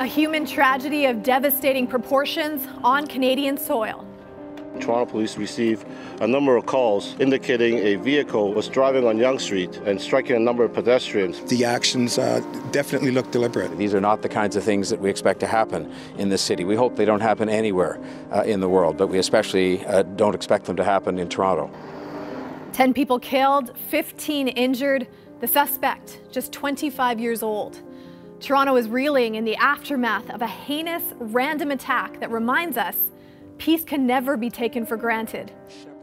A human tragedy of devastating proportions on Canadian soil. Toronto police received a number of calls indicating a vehicle was driving on Yonge Street and striking a number of pedestrians. The actions definitely look deliberate. These are not the kinds of things that we expect to happen in this city. We hope they don't happen anywhere in the world, but we especially don't expect them to happen in Toronto. 10 people killed, 15 injured. The suspect, just 25 years old. Toronto is reeling in the aftermath of a heinous, random attack that reminds us peace can never be taken for granted.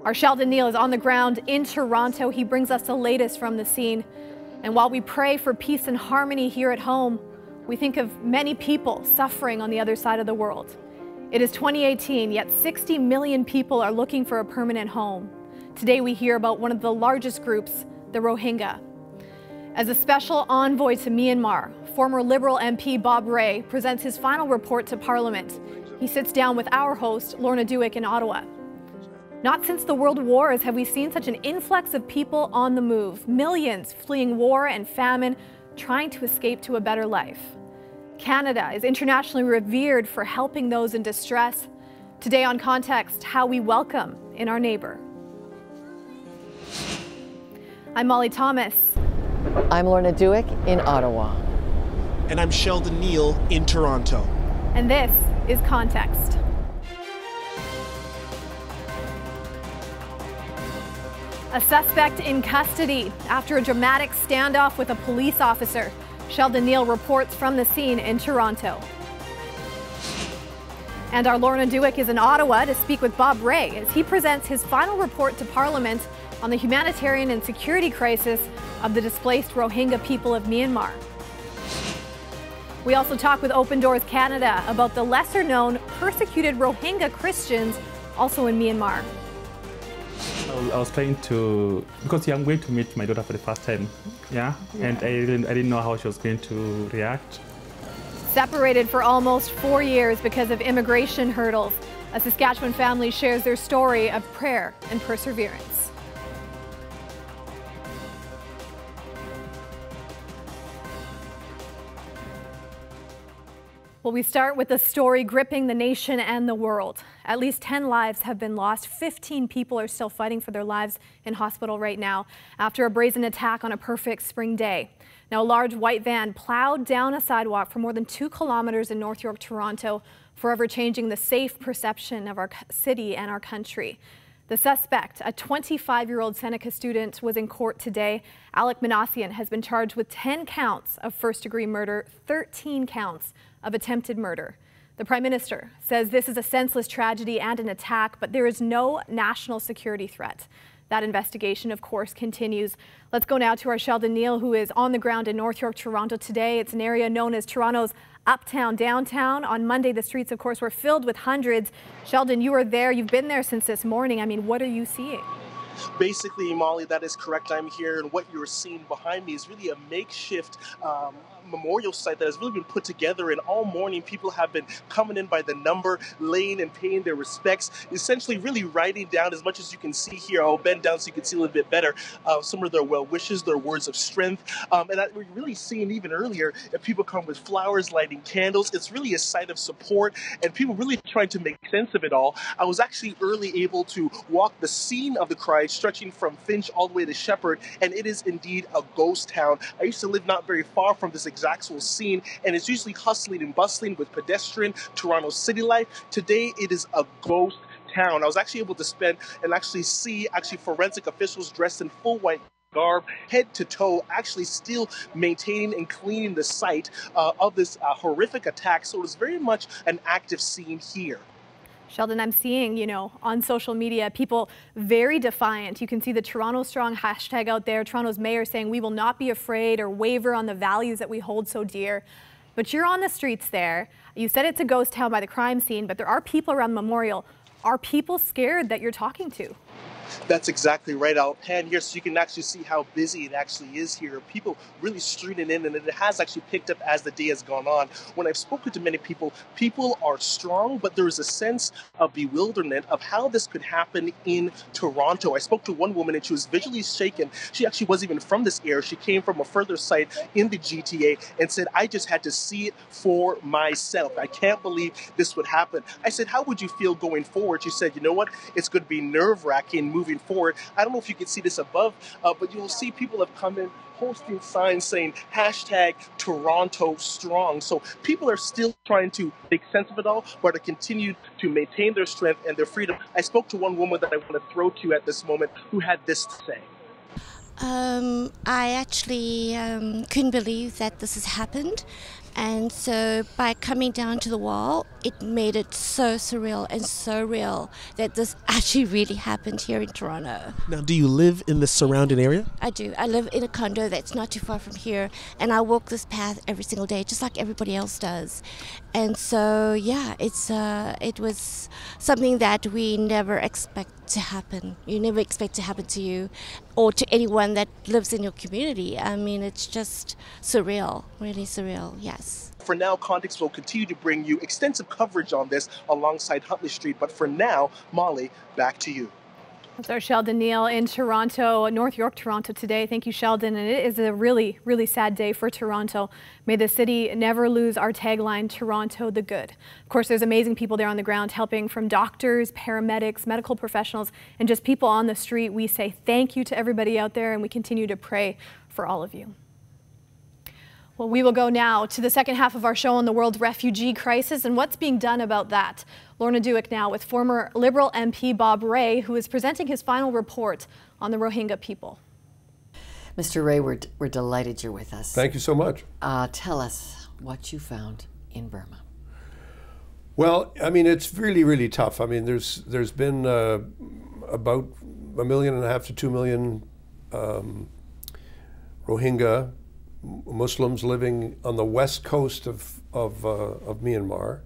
Our Sheldon Neal is on the ground in Toronto. He brings us the latest from the scene. And while we pray for peace and harmony here at home, we think of many people suffering on the other side of the world. It is 2018, yet 60 million people are looking for a permanent home. Today we hear about one of the largest groups, the Rohingya. As a special envoy to Myanmar, former Liberal MP Bob Rae presents his final report to Parliament. He sits down with our host, Lorna Dueck, in Ottawa. Not since the World Wars have we seen such an influx of people on the move, millions fleeing war and famine, trying to escape to a better life. Canada is internationally revered for helping those in distress. Today on Context, how we welcome in our neighbor. I'm Molly Thomas. I'm Lorna Dueck in Ottawa. And I'm Sheldon Neal in Toronto. And this is Context. A suspect in custody after a dramatic standoff with a police officer. Sheldon Neal reports from the scene in Toronto. And our Lorna Dueck is in Ottawa to speak with Bob Rae as he presents his final report to Parliament on the humanitarian and security crisis of the displaced Rohingya people of Myanmar. We also talk with Open Doors Canada about the lesser-known persecuted Rohingya Christians also in Myanmar. I was trying to, because I'm going to meet my daughter for the first time, and I didn't know how she was going to react. Separated for almost 4 years because of immigration hurdles, a Saskatchewan family shares their story of prayer and perseverance. Well, we start with a story gripping the nation and the world. At least 10 lives have been lost. 15 people are still fighting for their lives in hospital right now after a brazen attack on a perfect spring day. Now, a large white van plowed down a sidewalk for more than 2 kilometers in North York, Toronto, forever changing the safe perception of our city and our country. The suspect, a 25-year-old Seneca student, was in court today. Alec Manassian has been charged with 10 counts of first-degree murder, 13 counts of attempted murder. The Prime Minister says this is a senseless tragedy and an attack, but there is no national security threat. That investigation, of course, continues. Let's go now to our Sheldon Neal, who is on the ground in North York, Toronto today. It's an area known as Toronto's uptown, downtown. On Monday, the streets, of course, were filled with hundreds. Sheldon, you were there. You've been there since this morning. I mean, what are you seeing? Basically, Molly, that is correct. I'm here, and what you're seeing behind me is really a makeshift memorial site that has really been put together, and all morning people have been coming in by the number, laying and paying their respects, essentially really writing down as much as you can see here. I'll bend down so you can see a little bit better some of their well wishes, their words of strength, and that we're really seeing even earlier, if people come with flowers, lighting candles, it's really a site of support and people really trying to make sense of it all. I was actually early able to walk the scene of the crowd, stretching from Finch all the way to Shepherd, and it is indeed a ghost town. I used to live not very far from this actual scene, and it's usually hustling and bustling with pedestrian Toronto city life. Today it is a ghost town. I was actually able to spend and actually see forensic officials dressed in full white garb, head to toe, actually still maintaining and cleaning the site of this horrific attack. So it was very much an active scene here. Sheldon, I'm seeing, on social media, people very defiant. You can see the Toronto Strong hashtag out there. Toronto's mayor saying we will not be afraid or waver on the values that we hold so dear. But you're on the streets there. You said it's a ghost town by the crime scene, but there are people around the memorial. Are people scared that you're talking to? That's exactly right. I'll pan here so you can actually see how busy it actually is here. People really streaming in, and it has actually picked up as the day has gone on. When I've spoken to many people, people are strong, but there is a sense of bewilderment of how this could happen in Toronto. I spoke to one woman, and she was visually shaken. She actually wasn't even from this area. She came from a further site in the GTA and said, I just had to see it for myself. I can't believe this would happen. I said, how would you feel going forward? She said, you know what? It's going to be nerve-wracking moving forward. I don't know if you can see this above, but you'll see people have come in posting signs saying hashtag Toronto strong. So people are still trying to make sense of it all, but to continue to maintain their strength and their freedom. I spoke to one woman that I want to throw to at this moment who had this to say. I actually couldn't believe that this has happened. And so by coming down to the wall, it made it so surreal and so real that this actually really happened here in Toronto. Now, do you live in the surrounding area? I do. I live in a condo that's not too far from here, and I walk this path every single day, just like everybody else does. And so, yeah, it was something that we never expect to happen. You never expect to happen to you or to anyone that lives in your community. I mean, it's just surreal, really surreal, yes. For now, Context will continue to bring you extensive coverage on this alongside Huntley Street. But for now, Molly, back to you. That's our Sheldon Neal in Toronto, North York, Toronto today. Thank you, Sheldon. And it is a really, really sad day for Toronto. May the city never lose our tagline, Toronto the Good. Of course, there's amazing people there on the ground helping, from doctors, paramedics, medical professionals, and just people on the street. We say thank you to everybody out there, and we continue to pray for all of you. Well, we will go now to the second half of our show on the world refugee crisis and what's being done about that. Lorna Dueck now with former Liberal MP Bob Rae, who is presenting his final report on the Rohingya people. Mr. Rae, we're delighted you're with us. Thank you so much. Tell us what you found in Burma. Well, I mean, it's really, really tough. I mean, there's been about 1.5 million to 2 million Rohingya Muslims living on the west coast of Myanmar,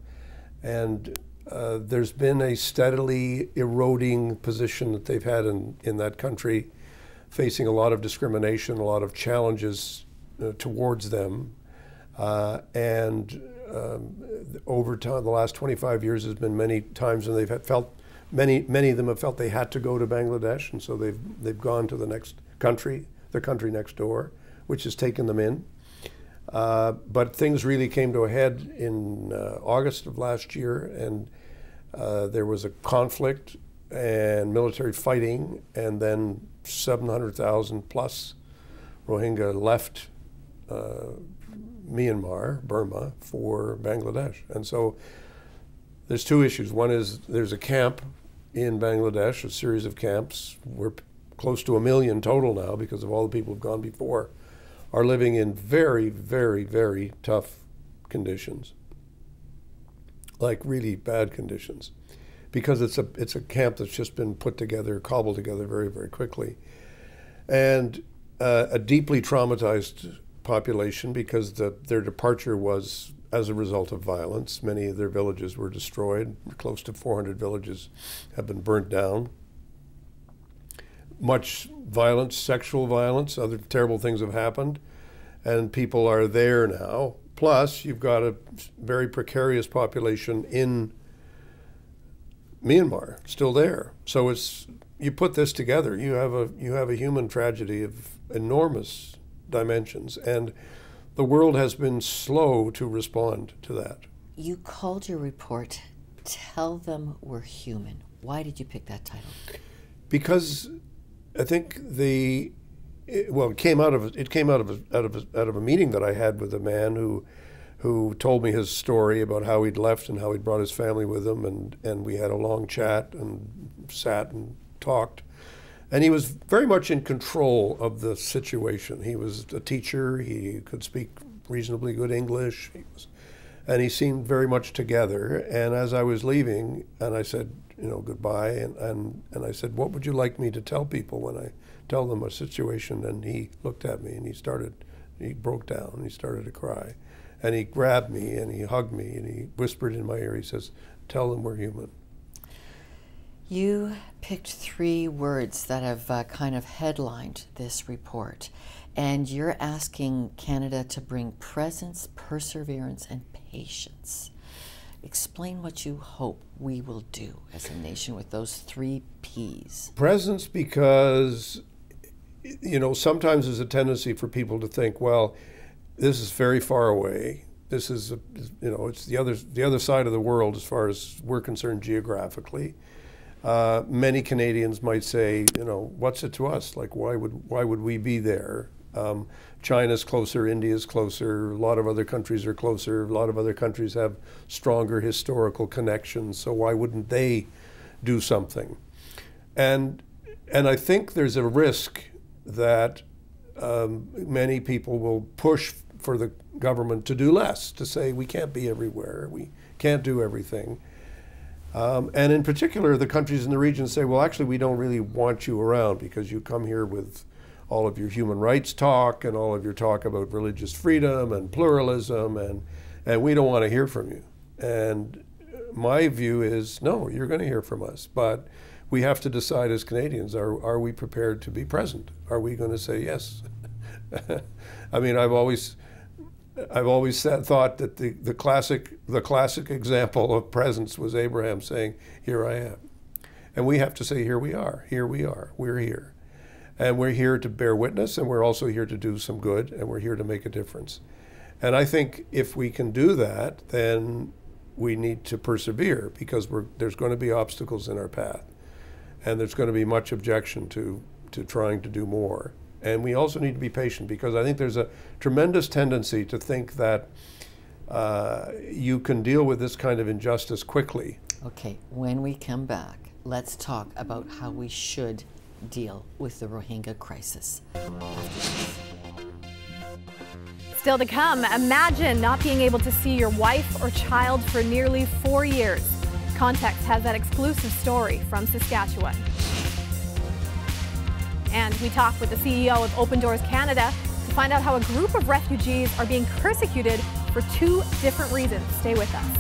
and there's been a steadily eroding position that they've had in that country, facing a lot of discrimination, a lot of challenges towards them, and over time, the last 25 years, there's been many times when many of them have felt they had to go to Bangladesh, and so they've gone to the next country, the country next door, which has taken them in. But things really came to a head in August of last year, and there was a conflict and military fighting, and then 700,000 plus Rohingya left Myanmar, Burma, for Bangladesh. And so there's two issues. One is there's a camp in Bangladesh, a series of camps. We're close to 1 million total now because of all the people who've gone before, are living in very, very, very tough conditions, like really bad conditions, because it's a camp that's just been put together, cobbled together very, very quickly, and a deeply traumatized population because their departure was as a result of violence. Many of their villages were destroyed. Close to 400 villages have been burnt down. Much violence, sexual violence, other terrible things have happened, and people are there now. Plus, you've got a very precarious population in Myanmar still there. So you put this together, you have a human tragedy of enormous dimensions, and the world has been slow to respond to that. You called your report "Tell Them We're Human." Why did you pick that title? Because I think it came out of a meeting that I had with a man who told me his story about how he'd left and how he'd brought his family with him, and we had a long chat and sat and talked. And he was very much in control of the situation. He was a teacher, he could speak reasonably good English, and he seemed very much together. And as I was leaving, and I said, goodbye, and I said, what would you like me to tell people when I tell them a situation? And he looked at me and he broke down and he started to cry. And he grabbed me and he hugged me and he whispered in my ear, he says, "Tell them we're human." You picked 3 words that have kind of headlined this report, and you're asking Canada to bring presence, perseverance, and patience. Explain what you hope we will do as a nation with those 3 Ps. Presence, because, you know, sometimes there's a tendency for people to think, well, this is very far away. This is, you know, it's the other side of the world as far as we're concerned geographically. Many Canadians might say, you know, what's it to us? Like, why would we be there? China's closer, India's closer, a lot of other countries are closer, a lot of other countries have stronger historical connections, so why wouldn't they do something? And I think there's a risk that many people will push for the government to do less, to say we can't be everywhere, we can't do everything. And in particular, the countries in the region say, well, actually, we don't really want you around because you come here with all of your human rights talk and all of your talk about religious freedom and pluralism, and we don't want to hear from you. And my view is, no, you're going to hear from us, but we have to decide as Canadians, are we prepared to be present? Are we going to say yes? I mean, I've always thought that the classic example of presence was Abraham saying, "Here I am," and we have to say, "Here we are, we're here." And we're here to bear witness, and we're also here to do some good, and we're here to make a difference. And I think if we can do that, then we need to persevere, because there's going to be obstacles in our path. And there's going to be much objection to trying to do more. And we also need to be patient, because I think there's a tremendous tendency to think that you can deal with this kind of injustice quickly. Okay, when we come back, let's talk about how we should deal with the Rohingya crisis. Still to come, imagine not being able to see your wife or child for nearly 4 years. Context has that exclusive story from Saskatchewan. And we talk with the CEO of Open Doors Canada to find out how a group of refugees are being persecuted for 2 different reasons. Stay with us.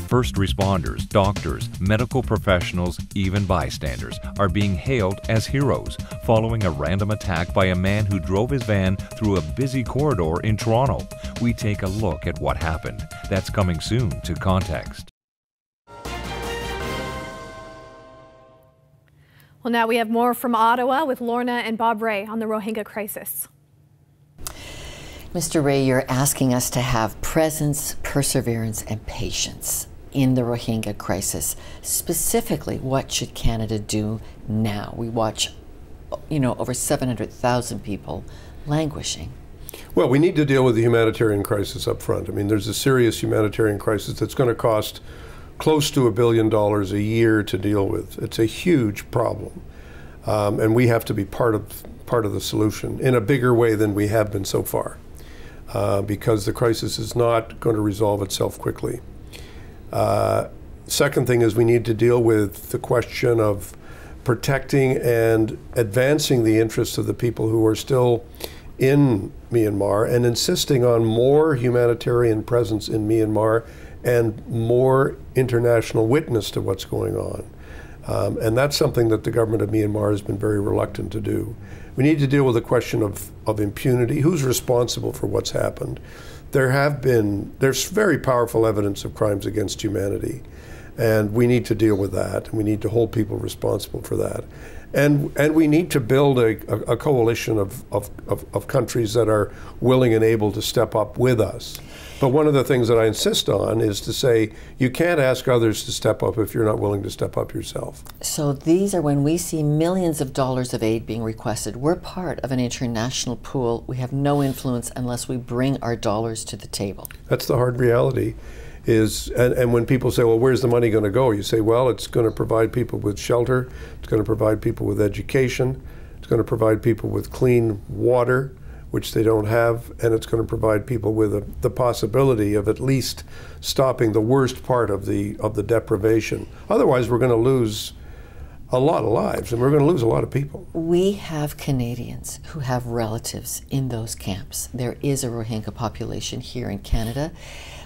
First responders, doctors, medical professionals, even bystanders are being hailed as heroes following a random attack by a man who drove his van through a busy corridor in Toronto. We take a look at what happened. That's coming soon to Context. Well, now we have more from Ottawa with Lorna and Bob Ray on the Rohingya crisis. Mr. Ray, you're asking us to have presence, perseverance, and patience in the Rohingya crisis. Specifically, what should Canada do now? We watch, you know, over 700,000 people languishing. Well, we need to deal with the humanitarian crisis up front. I mean, there's a serious humanitarian crisis that's going to cost close to $1 billion a year to deal with. It's a huge problem, and we have to be part of the solution in a bigger way than we have been so far, because the crisis is not going to resolve itself quickly. Second thing is we need to deal with the question of protecting and advancing the interests of the people who are still in Myanmar, and insisting on more humanitarian presence in Myanmar and more international witness to what's going on. And that's something that the government of Myanmar has been very reluctant to do. We need to deal with the question of impunity. Who's responsible for what's happened? There's very powerful evidence of crimes against humanity, and we need to deal with that, and we need to hold people responsible for that. And we need to build a coalition of countries that are willing and able to step up with us. But one of the things that I insist on is to say you can't ask others to step up if you're not willing to step up yourself. So these are when we see millions of dollars of aid being requested. We're part of an international pool. We have no influence unless we bring our dollars to the table. That's the hard reality. And when people say, well, where's the money going to go? You say, well, it's going to provide people with shelter, it's going to provide people with education, it's going to provide people with clean water, which they don't have, and it's going to provide people with the possibility of at least stopping the worst part of the deprivation. Otherwise, we're going to lose a lot of lives, and we're going to lose a lot of people. We have Canadians who have relatives in those camps. There is a Rohingya population here in Canada,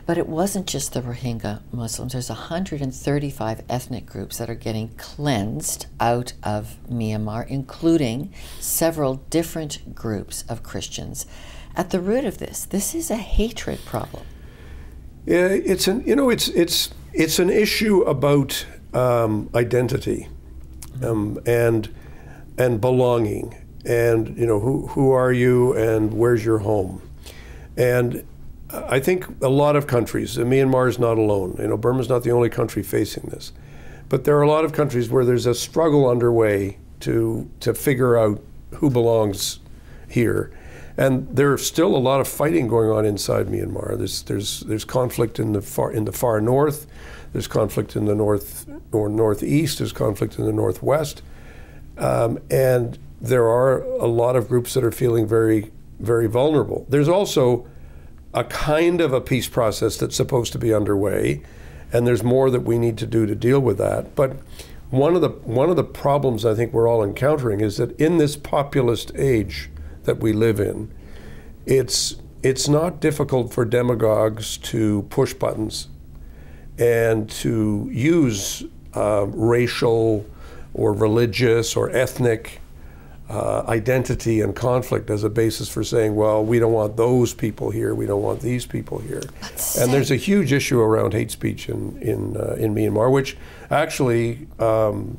but it wasn't just the Rohingya Muslims. There's 135 ethnic groups that are getting cleansed out of Myanmar, including several different groups of Christians. At the root of this is a hatred problem. Yeah, it's an issue about identity and belonging, and who are you and where's your home. And I think a lot of countries, and Myanmar is not alone, Burma's not the only country facing this, but there are a lot of countries where there's a struggle underway to figure out who belongs here. And there's still a lot of fighting going on inside Myanmar. There's conflict in the far north, there's conflict in the north or northeast, there's conflict in the northwest, and there are a lot of groups that are feeling very, very vulnerable. There's also a kind of a peace process that's supposed to be underway, and there's more that we need to do to deal with that. But one of the problems I think we're all encountering is that in this populist age that we live in, it's not difficult for demagogues to push buttons and to use racial or religious or ethnic identity and conflict as a basis for saying, well, we don't want those people here, we don't want these people here. And there's a huge issue around hate speech in Myanmar, which actually, Mr.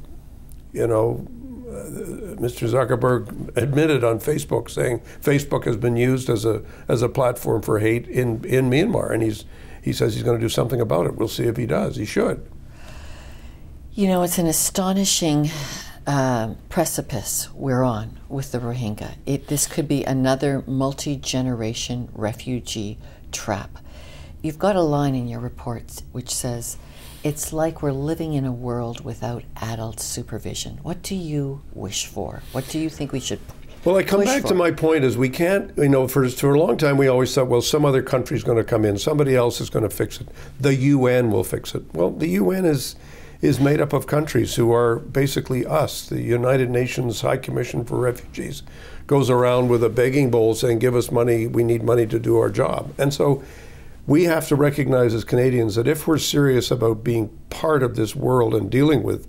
Zuckerberg admitted on Facebook, saying Facebook has been used as a platform for hate in Myanmar, and he says he's going to do something about it. We'll see if he does. He should. It's an astonishing precipice we're on with the Rohingya. This could be another multi-generation refugee trap. You've got a line in your report which says, "It's like we're living in a world without adult supervision." What do you wish for? What do you think we should Well, I come back to my point is we can't, for a long time we always thought, well, some other country's going to come in, somebody else is going to fix it. The UN will fix it. Well, the UN is made up of countries who are basically us. The United Nations High Commission for Refugees goes around with a begging bowl saying, give us money, we need money to do our job. And so we have to recognize as Canadians that if we're serious about being part of this world and dealing with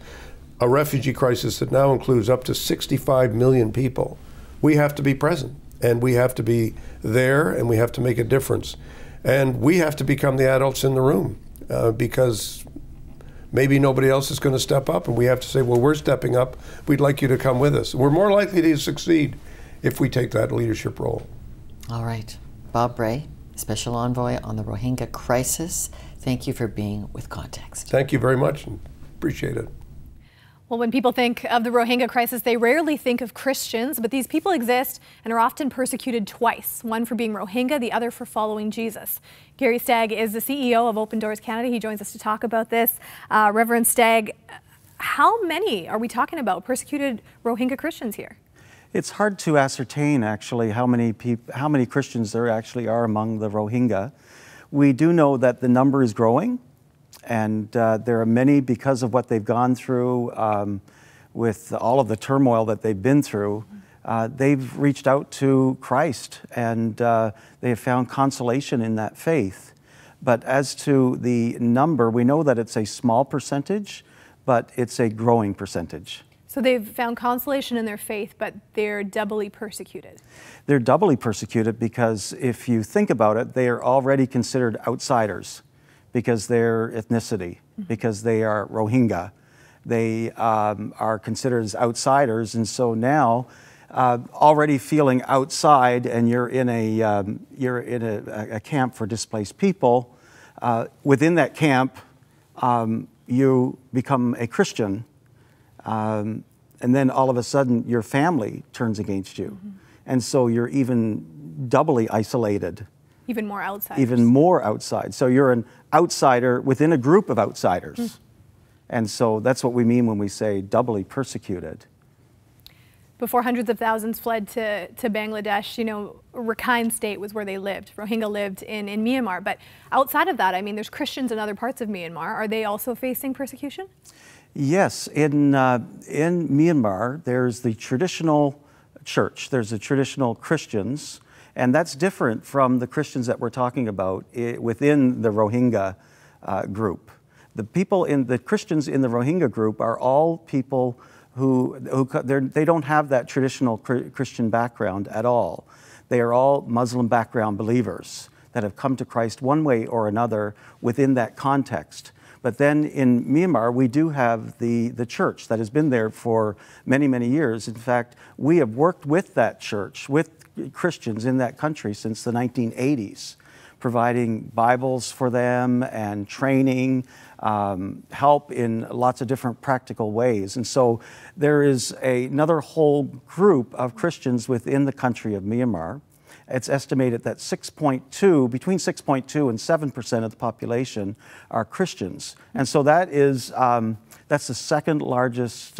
a refugee crisis that now includes up to 65 million people, we have to be present, and we have to be there, and we have to make a difference. And we have to become the adults in the room because maybe nobody else is going to step up, and we have to say, well, we're stepping up. We'd like you to come with us. We're more likely to succeed if we take that leadership role. All right. Bob Bray, Special Envoy on the Rohingya crisis. Thank you for being with Context. Thank you very much, and appreciate it. Well, when people think of the Rohingya crisis, they rarely think of Christians, but these people exist and are often persecuted twice, one for being Rohingya, the other for following Jesus. Gary Stagg is the CEO of Open Doors Canada. He joins us to talk about this. Reverend Stagg, how many are we talking about persecuted Rohingya Christians here? It's hard to ascertain, actually, how many Christians there actually are among the Rohingya. We do know that the number is growing, and there are many because of what they've gone through with all of the turmoil that they've been through. They've reached out to Christ, and they have found consolation in that faith. But as to the number, we know that it's a small percentage, but it's a growing percentage. So they've found consolation in their faith, but they're doubly persecuted. They're doubly persecuted because if you think about it, they are already considered outsiders because their ethnicity, because they are Rohingya. They are considered as outsiders, and so now already feeling outside, and you're in a camp for displaced people. Within that camp, you become a Christian. And then all of a sudden your family turns against you. And so you're even doubly isolated. Even more outsiders. Even more outside. So you're an outsider within a group of outsiders. And so that's what we mean when we say doubly persecuted. Before hundreds of thousands fled to Bangladesh, Rakhine State was where they lived. Rohingya lived in Myanmar. But outside of that, I mean, there's Christians in other parts of Myanmar. Are they also facing persecution? Yes, in Myanmar, there's the traditional church, there's the traditional Christians, and that's different from the Christians that we're talking about within the Rohingya group. The Christians in the Rohingya group are all people who they don't have that traditional Christian background at all. They are all Muslim background believers that have come to Christ one way or another within that context. But then in Myanmar, we do have the church that has been there for many, many years. In fact, we have worked with that church, with Christians in that country since the 1980s, providing Bibles for them and training, help in lots of different practical ways. And so there is another whole group of Christians within the country of Myanmar. It's estimated that between 6.2 and 7% of the population are Christians. And so that's the second largest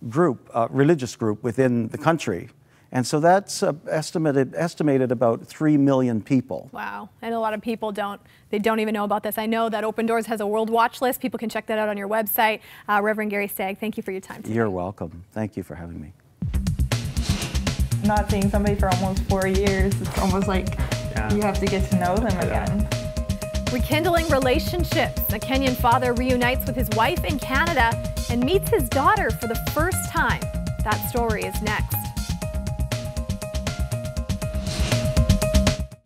religious group within the country. And so that's estimated about 3 million people. Wow, and a lot of people don't even know about this. I know that Open Doors has a World Watch List. People can check that out on your website. Reverend Gary Stagg, thank you for your time today. You're welcome. Thank you for having me. Not seeing somebody for almost 4 years, it's almost like you have to get to know them again. Rekindling relationships. A Kenyan father reunites with his wife in Canada and meets his daughter for the first time. That story is next.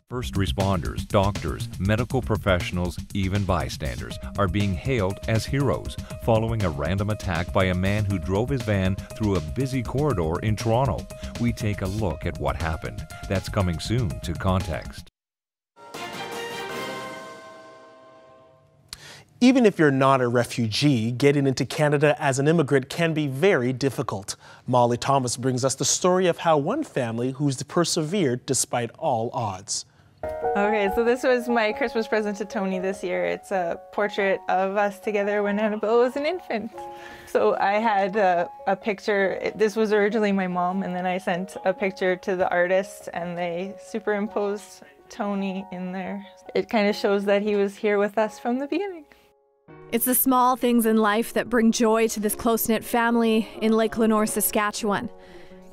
First responders, doctors, medical professionals, even bystanders are being hailed as heroes following a random attack by a man who drove his van through a busy corridor in Toronto. We take a look at what happened. That's coming soon to Context. Even if you're not a refugee, getting into Canada as an immigrant can be very difficult. Molly Thomas brings us the story of how one family who's persevered despite all odds. Okay, so this was my Christmas present to Tony this year. It's a portrait of us together when Annabelle was an infant. So I had a picture. This was originally my mom, and then I sent a picture to the artist, and they superimposed Tony in there. It kind of shows that he was here with us from the beginning. It's the small things in life that bring joy to this close-knit family in Lake Lenoir, Saskatchewan.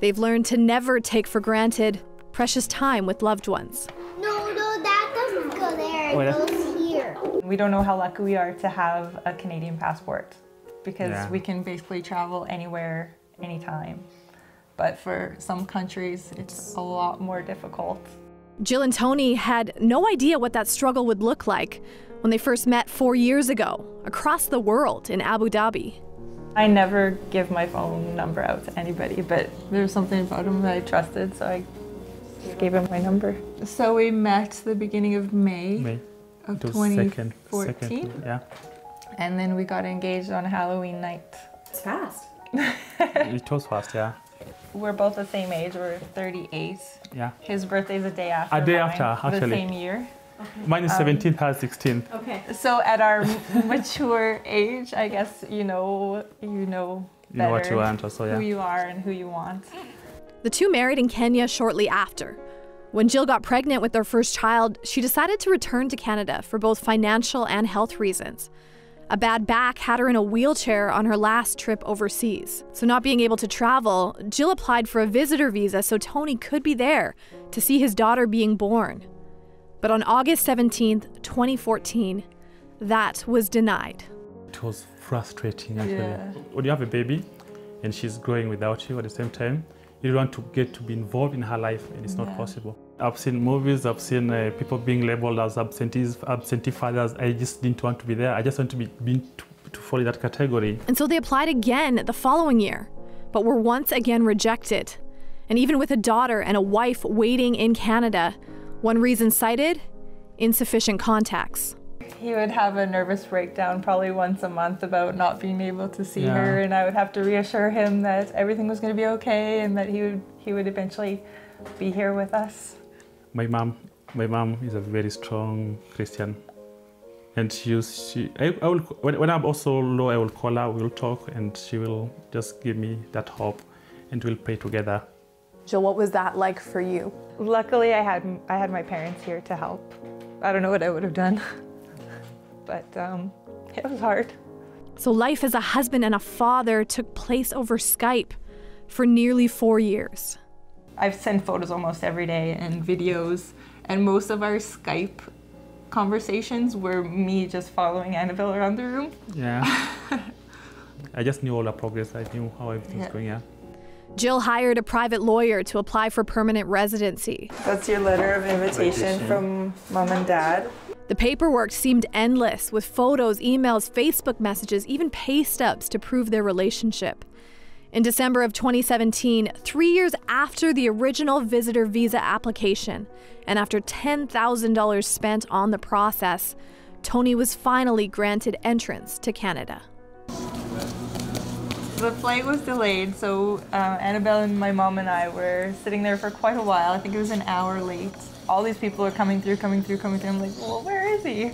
They've learned to never take for granted precious time with loved ones. No, that doesn't go there. It goes here. We don't know how lucky we are to have a Canadian passport because we can basically travel anywhere, anytime. But for some countries, it's a lot more difficult. Jill and Tony had no idea what that struggle would look like when they first met 4 years ago across the world in Abu Dhabi. I never give my phone number out to anybody, but there was something about him that I trusted, so I gave him my number. So we met the beginning of May of 2014. Yeah. And then we got engaged on Halloween night. It's fast. It was fast, yeah. We're both the same age, we're 38. Yeah. His birthday's a day after A day mine, after, actually. the same year. Okay. Mine is 17th, her 16th. Okay. So at our mature age, I guess you know better what you want also, yeah. who you are and who you want. The two married in Kenya shortly after. When Jill got pregnant with their first child, she decided to return to Canada for both financial and health reasons. A bad back had her in a wheelchair on her last trip overseas. So not being able to travel, Jill applied for a visitor visa so Tony could be there to see his daughter being born. But on August 17th, 2014, that was denied. It was frustrating, actually. Yeah. When you have a baby and she's growing without you at the same time, you want to get to be involved in her life, and it's not possible. I've seen movies, I've seen people being labeled as absentee fathers. I just didn't want to be there. I just want to to fall in that category. And so they applied again the following year, but were once again rejected. And even with a daughter and a wife waiting in Canada, one reason cited, insufficient contacts. He would have a nervous breakdown probably once a month about not being able to see her, and I would have to reassure him that everything was going to be okay and that he would eventually be here with us. My mom is a very strong Christian, and when I'm also low, I will call her, we'll talk, and she will just give me that hope, and we'll pray together. Jill, what was that like for you? Luckily, I had my parents here to help. I don't know what I would have done. But it was hard. So life as a husband and a father took place over Skype for nearly 4 years. I've sent photos almost every day and videos, and most of our Skype conversations were me just following Annabelle around the room. Yeah. I just knew all the progress. I knew how everything was going on. Jill hired a private lawyer to apply for permanent residency. That's your letter of invitation from Mom and Dad. The paperwork seemed endless, with photos, emails, Facebook messages, even pay stubs to prove their relationship. In December of 2017, 3 years after the original visitor visa application, and after $10,000 spent on the process, Tony was finally granted entrance to Canada. The flight was delayed, so Annabelle and my mom and I were sitting there for quite a while. I think it was an hour late. All these people are coming through. I'm like, well, where is he?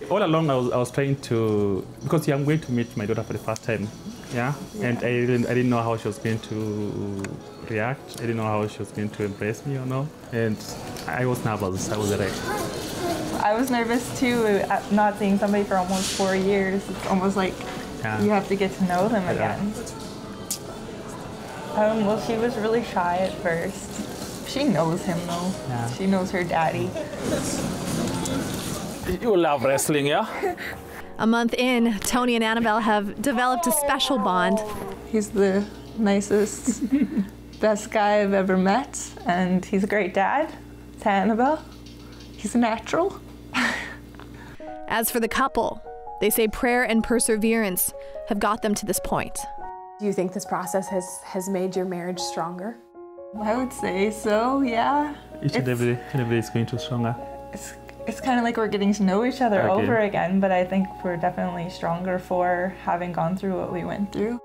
All along, I was trying to, because I'm going to meet my daughter for the first time, yeah? And I didn't know how she was going to react. I didn't know how she was going to embrace me or no. And I was nervous. I was like, I was nervous too, not seeing somebody for almost 4 years. It's almost like you have to get to know them again. Well, she was really shy at first. She knows him though. Yeah. She knows her daddy. You love wrestling, yeah? A month in, Tony and Annabelle have developed a special bond. He's the nicest, best guy I've ever met, and he's a great dad to Annabelle. He's a natural. As for the couple, they say prayer and perseverance have got them to this point. Do you think this process has made your marriage stronger? I would say so, yeah. Each and every day is going to stronger. It's kind of like we're getting to know each other over again, but I think we're definitely stronger for having gone through what we went through.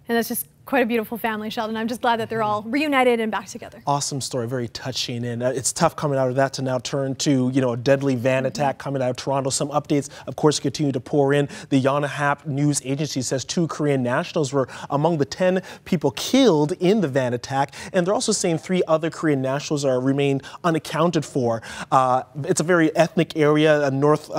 And that's just quite a beautiful family, Sheldon. I'm just glad that they're all reunited and back together. Awesome story, very touching, and it's tough coming out of that to now turn to, a deadly van attack coming out of Toronto. Some updates, of course, continue to pour in. The Yonahap News Agency says 2 Korean nationals were among the 10 people killed in the van attack, and they're also saying 3 other Korean nationals remain unaccounted for. It's a very ethnic area, North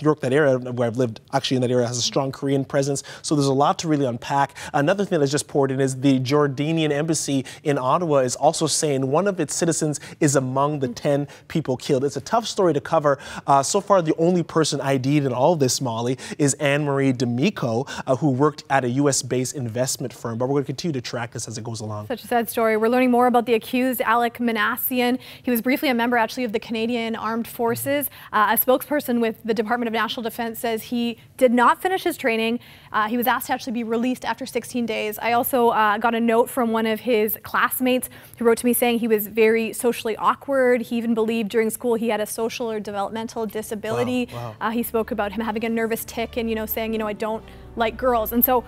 York, that area where I've lived, actually in that area, has a strong Korean presence, so there's a lot to really unpack. Another thing that's just poured in is the Jordanian embassy in Ottawa is also saying one of its citizens is among the 10 people killed. It's a tough story to cover. So far, the only person ID'd in all this, Molly, is Anne-Marie D'Amico, who worked at a U.S.-based investment firm. But we're going to continue to track this as it goes along. Such a sad story. We're learning more about the accused, Alec Manassian. He was briefly a member, actually, of the Canadian Armed Forces. A spokesperson with the Department of National Defense says he did not finish his training. He was asked to actually be released after 16 days. I also got a note from one of his classmates who wrote to me saying he was very socially awkward. He even believed during school he had a social or developmental disability. Wow. He spoke about him having a nervous tic and, saying, I don't like girls. And so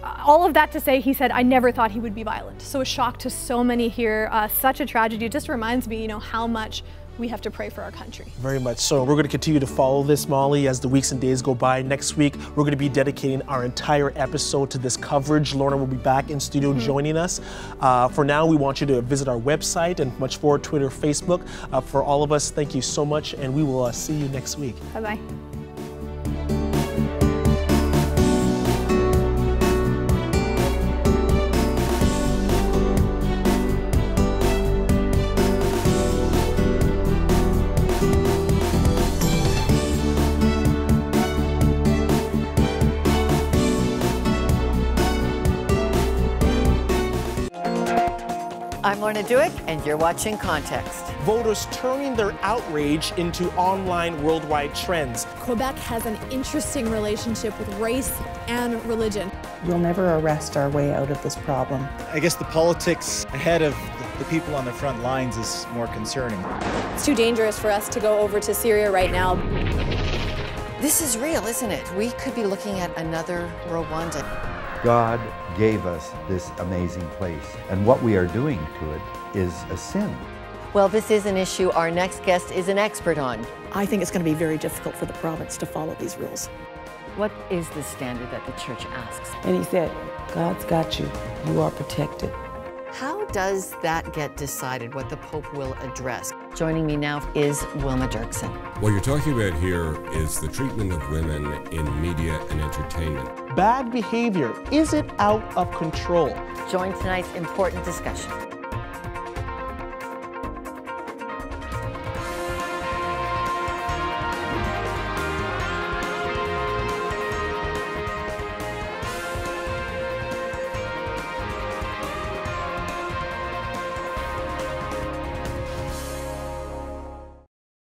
all of that to say, he said, I never thought he would be violent. So a shock to so many here. Such a tragedy. It just reminds me, how much we have to pray for our country. Very much so. We're going to continue to follow this, Molly, as the weeks and days go by. Next week, we're going to be dedicating our entire episode to this coverage. Lorna will be back in studio joining us. For now, we want you to visit our website and much more, Twitter, Facebook. For all of us, thank you so much, and we will see you next week. Bye-bye. I'm Lorna Dueck, and you're watching Context. Voters turning their outrage into online worldwide trends. Quebec has an interesting relationship with race and religion. We'll never arrest our way out of this problem. I guess the politics ahead of the people on the front lines is more concerning. It's too dangerous for us to go over to Syria right now. This is real, isn't it? We could be looking at another Rwanda. God gave us this amazing place, and what we are doing to it is a sin. Well, this is an issue our next guest is an expert on. I think it's going to be very difficult for the province to follow these rules. What is the standard that the church asks? And he said, God's got you. You are protected. How does that get decided, what the Pope will address? Joining me now is Wilma Dirksen. What you're talking about here is the treatment of women in media and entertainment. Bad behavior, is it out of control? Join tonight's important discussion.